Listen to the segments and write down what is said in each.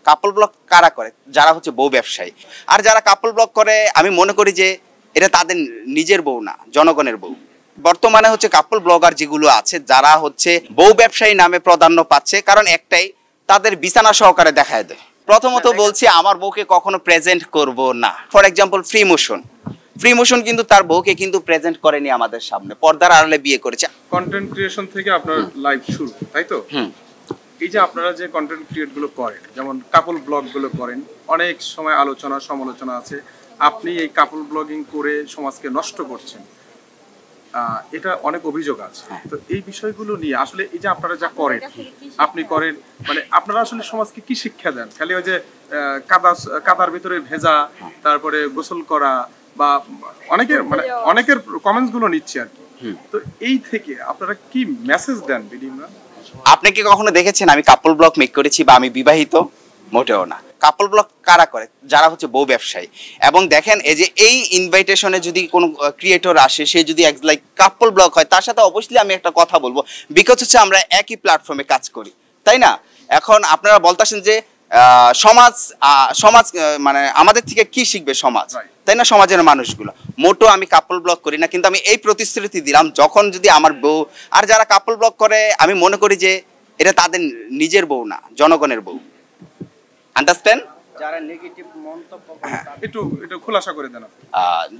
কাপল blog কারা করে? যারা হচ্ছে বউ ব্যবসায়ী। আর যারা কাপল ব্লগ করে আমি মনে করি যে এটা তাদের নিজের বউ না, জনগণের বউ। বর্তমানে হচ্ছে কাপল ব্লগার যেগুলো আছে যারা হচ্ছে বউ ব্যবসায়ী নামে প্রাধান্য পাচ্ছে, কারণ একটাই, তাদের বিছানা সহকারে দেখায় দেয়। প্রথমত বলছি আমার বউকে কখনো প্রেজেন্ট করব না। ফর এক্সাম্পল ফ্রি মোশন কিন্তু তার বউকে কিন্তু প্রেজেন্ট করেনি আমাদের সামনে, পর্দার আড়ালে বিয়ে করেছে। কন্টেন্ট ক্রিয়েশন থেকে আপনার লাইভ শুরু, তাই তো? এই যে আপনারা যে কন্টেন্ট ক্রিয়েট গুলো করেন, যেমন কাপল ব্লগ গুলো করেন, অনেক সময় আলোচনা সমালোচনা আছে, আপনি এই কাপল ব্লগিং করে সমাজকে নষ্ট করছেন, এটা অনেক অভিযোগ আছে। তো এই বিষয়গুলো নিয়ে আসলে এই যে আপনারা যা করেন, আপনি করেন মানে আপনারা আসলে সমাজকে কি শিক্ষা দেন? খালি ওই যে কাদার ভিতরে ভেজা, তারপরে গোসল করা, বা অনেকের কমেন্টস গুলো নিচ্ছে আর কি। তো এই থেকে আপনারা কি মেসেজ দেন বিডিমরা? আপনি কি কখনো দেখেছেন আমি কাপল ব্লগ মেক করেছি বা আমি বিবাহিত? মোটেও না। কাপল ব্লগ কারা করে? যারা হচ্ছে বউ ব্যবসায়ী। এবং দেখেন এই যে এই ইনভাইটেশনে যদি কোনো ক্রিয়েটর আসে, সে যদি লাইক কাপল ব্লগ হয়, তার সাথে অবশ্যই আমি একটা কথা বলবো, বিকজ হচ্ছে আমরা একই প্ল্যাটফর্মে কাজ করি, তাই না? এখন আপনারা বলতেছেন যে সমাজ মানে আমাদের থেকে কি শিখবে সমাজ, তাই না? সমাজের মানুষগুলো। মোটো আমি কাপল ব্লগ করি না, কিন্তু আমি এই প্রতিশ্রুতি দিলাম যখন যদি আমার বউ, আর যারা কাপল ব্লগ করে আমি মনে করি যে এটা তাদের নিজের বউ না, জনগণের বউ। আন্ডারস্ট্যান্ড? যারা নেগেটিভ মন্তব্য করে একটু খোলাসা করে দেন।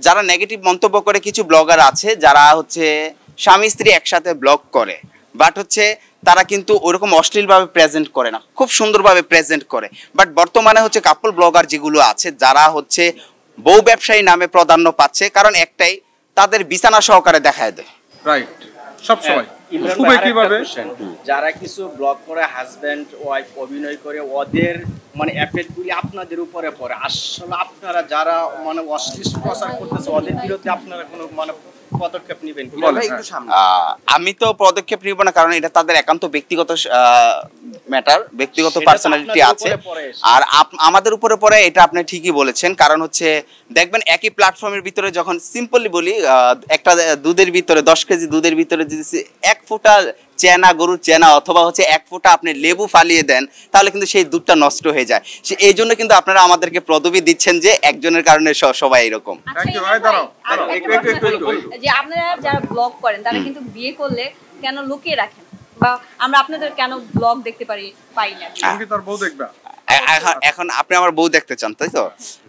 যারা নেগেটিভ মন্তব্য করে, কিছু ব্লগার আছে যারা হচ্ছে স্বামী স্ত্রী একসাথে ব্লগ করে, বাট হচ্ছে তারা কিন্তু ওরকম অশ্লীলভাবে প্রেজেন্ট করে না, খুব সুন্দরভাবে প্রেজেন্ট করে। বাট বর্তমানে হচ্ছে কাপল ব্লগার যেগুলো আছে যারা হচ্ছে বউ ব্যবসায়ী নামে প্রাধান্য পাচ্ছে, কারণ একটাই, তাদের বিছানা সহকারে দেখায় দেয়। রাইট, সব সময় যারা কিছু ব্লগ করে হাজবেন্ড ওয়াইফ অভিনয় করে, ওদের মানে এফেক্ট গুলি আপনাদের উপরে পড়ে। আসলে আপনারা যারা মানে অশ্লীল প্রচার করতেছে, ওদের বিরুদ্ধে আপনারা কোনো মানে পদক্ষেপ নেবেন? আমি তো পদক্ষেপ নিব না, কারণ এটা তাদের একান্ত ব্যক্তিগত ম্যাটার, ব্যক্তিগত পার্সোনালিটি আছে। আর আমাদের উপরে পড়ে, এটা আপনি ঠিকই বলেছেন। কারণ হচ্ছে দেখবেন একই প্ল্যাটফর্মের ভিতরে যখন, সিম্পলি বলি, একটা দুধের ভিতরে 10 কেজি দুধের ভিতরে যদি 1 ফোঁটা চেনা, গরুর চেনা অথবা হচ্ছে 1 ফোঁটা আপনি লেবু ফালিয়ে দেন, তাহলে কিন্তু সেই দুধটা নষ্ট হয়ে যায়। এই জন্য কিন্তু আপনারা আমাদেরকে পদবি দিচ্ছেন যে একজনের কারণে সবাই এরকম। যে আপনারা যারা ব্লগ করেন তারা কিন্তু বিয়ে করলে কেন লুকিয়ে রাখেন, বা আমরা আপনাদের কেন ব্লগ দেখতে পাই না? এখন আপনি আমার বউ দেখতে চান, তাই তো?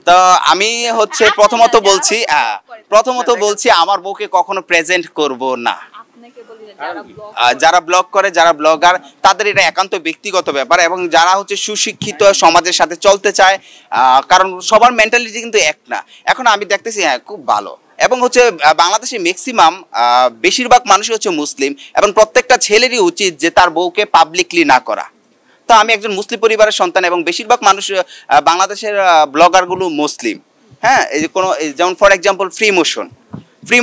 তো আমি হচ্ছে প্রথমত বলছি আমার বউকে কখনো প্রেজেন্ট করব না। যারা ব্লগ করে, যারা ব্লগার, তাদের এটা একান্ত ব্যক্তিগত ব্যাপার। এবং যারা হচ্ছে সুশিক্ষিত সমাজের সাথে চলতে চায়, কারণ সবার মেন্টালিটি কিন্তু এক না। এখন আমি দেখতেছি খুব ভালো, এবং হচ্ছে বাংলাদেশে ম্যাক্সিমাম বেশিরভাগ মানুষই হচ্ছে মুসলিম, এবং প্রত্যেকটা ছেলেরই উচিত যে তার বউকে পাবলিকলি না করা। তো আমি একজন মুসলিম পরিবারের সন্তান, এবং বেশিরভাগ মানুষ বাংলাদেশের ব্লগারগুলো মুসলিম। হ্যাঁ, এই যে কোনো, যেমন ফর এক্সাম্পল ফ্রি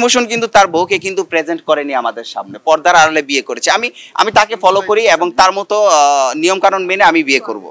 মোশন কিন্তু তার বউকে কিন্তু প্রেজেন্ট করেনি আমাদের সামনে, পর্দার আড়ালে বিয়ে করেছে। আমি তাকে ফলো করি এবং তার মতো নিয়ম কানুন মেনে আমি বিয়ে করব।